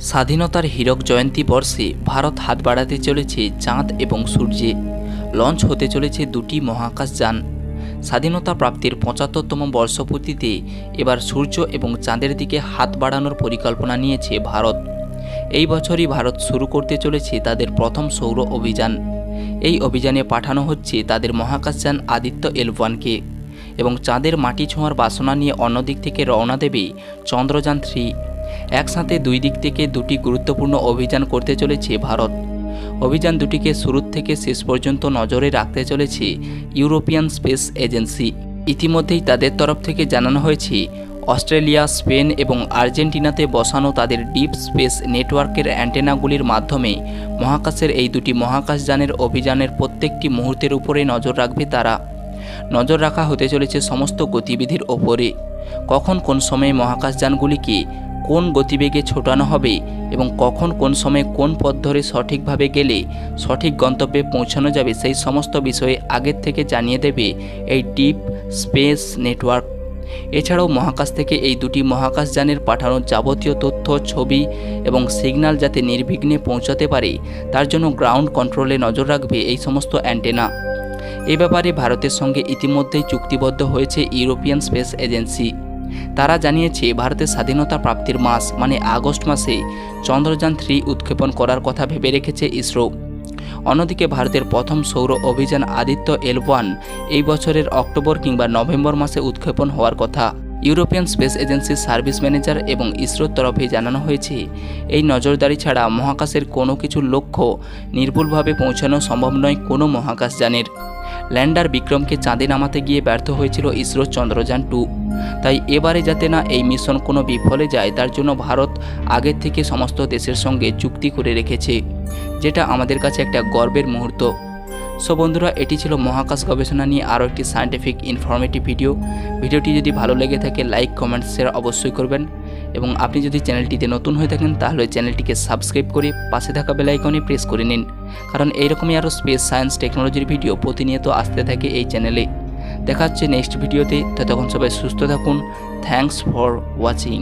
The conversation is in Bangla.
স্বাধীনতার হীরক জয়ন্তী বর্ষে ভারত হাত বাড়াতে চলেছে চাঁদ এবং সূর্যে। লঞ্চ হতে চলেছে দুটি মহাকাশযান। স্বাধীনতা প্রাপ্তির ৭৫তম বর্ষপূর্তিতে এবার সূর্য এবং চাঁদের দিকে হাত বাড়ানোর পরিকল্পনা নিয়েছে ভারত। এই বছরই ভারত শুরু করতে চলেছে তাদের প্রথম সৌর অভিযান। এই অভিযানে পাঠানো হচ্ছে তাদের মহাকাশযান আদিত্য L1কে এবং চাঁদের মাটি ছোঁয়ার বাসনা নিয়ে অন্যদিক থেকে রওনা দেবে চন্দ্রযান 3। একসাথে দুই দিক থেকে দুটি গুরুত্বপূর্ণ অভিযান করতে চলেছে ভারত। অভিযান দুটিকে শুরু থেকে শেষ পর্যন্ত নজরে রাখতে চলেছে ইউরোপিয়ান স্পেস এজেন্সি। ইতিমধ্যেই তাদের তরফ থেকে জানানো হয়েছে অস্ট্রেলিয়া, স্পেন এবং আর্জেন্টিনাতে বসানো তাদের ডিপ স্পেস নেটওয়ার্কের অ্যান্টেনাগুলির মাধ্যমে মহাকাশের এই দুটি মহাকাশযানের অভিযানের প্রত্যেকটি মুহূর্তের উপরে নজর রাখবে তারা। নজর রাখা হতে চলেছে সমস্ত গতিবিধির ওপরে। কখন কোন সময়ে মহাকাশযানগুলিকে কোন গতিবেগে ছোটানো হবে এবং কখন কোন সময়ে কোন পথ ধরে সঠিকভাবে গেলে সঠিক গন্তব্যে পৌঁছানো যাবে, সেই সমস্ত বিষয়ে আগের থেকে জানিয়ে দেবে এই ডিপ স্পেস নেটওয়ার্ক। এছাড়াও মহাকাশ থেকে এই দুটি মহাকাশযানের পাঠানো যাবতীয় তথ্য, ছবি এবং সিগন্যাল যাতে নির্বিঘ্নে পৌঁছাতে পারে তার জন্য গ্রাউন্ড কন্ট্রোলে নজর রাখবে এই সমস্ত অ্যান্টেনা। এ ব্যাপারে ভারতের সঙ্গে ইতিমধ্যেই চুক্তিবদ্ধ হয়েছে ইউরোপিয়ান স্পেস এজেন্সি। তারা জানিয়েছে ভারতের স্বাধীনতা প্রাপ্তির মাস মানে আগস্ট মাসে চন্দ্রযান 3 উৎক্ষেপণ করার কথা ভেবে রেখেছে ইসরো। অন্যদিকে ভারতের প্রথম সৌর অভিযান আদিত্য L1 এই বছরের অক্টোবর কিংবা নভেম্বর মাসে উৎক্ষেপণ হওয়ার কথা। ইউরোপিয়ান স্পেস এজেন্সির সার্ভিস ম্যানেজার এবং ইসরোর তরফে জানানো হয়েছে এই নজরদারি ছাড়া মহাকাশের কোনো কিছু লক্ষ্য নির্ভুলভাবে পৌঁছানো সম্ভব নয় কোনো মহাকাশযানের। ল্যান্ডার বিক্রমকে চাঁদে নামাতে গিয়ে ব্যর্থ হয়েছিল ইসরোর চন্দ্রযান 2। তাই এবারে যাতে না এই মিশন কোনো বিফলে যায় তার জন্য ভারত আগের থেকে সমস্ত দেশের সঙ্গে চুক্তি করে রেখেছে, যেটা আমাদের কাছে একটা গর্বের মুহূর্ত। সো বন্ধুরা, এটি ছিল মহাকাশ গবেষণা নিয়ে আরও একটি সায়েন্টিফিক ইনফরমেটিভ ভিডিওটি যদি ভালো লেগে থাকে লাইক, কমেন্ট, শেয়ার অবশ্যই করবেন এবং আপনি যদি চ্যানেলটিতে নতুন হয়ে থাকেন তাহলে চ্যানেলটিকে সাবস্ক্রাইব করে পাশে থাকা বেল আইকনে প্রেস করে নিন, কারণ এইরকমই আরও স্পেস, সায়েন্স, টেকনোলজির ভিডিও প্রতিনিয়ত আসতে থাকে এই চ্যানেলে। দেখা হচ্ছে নেক্সট ভিডিওতে। ততক্ষণ সবাই সুস্থ থাকুন। Thanks for watching.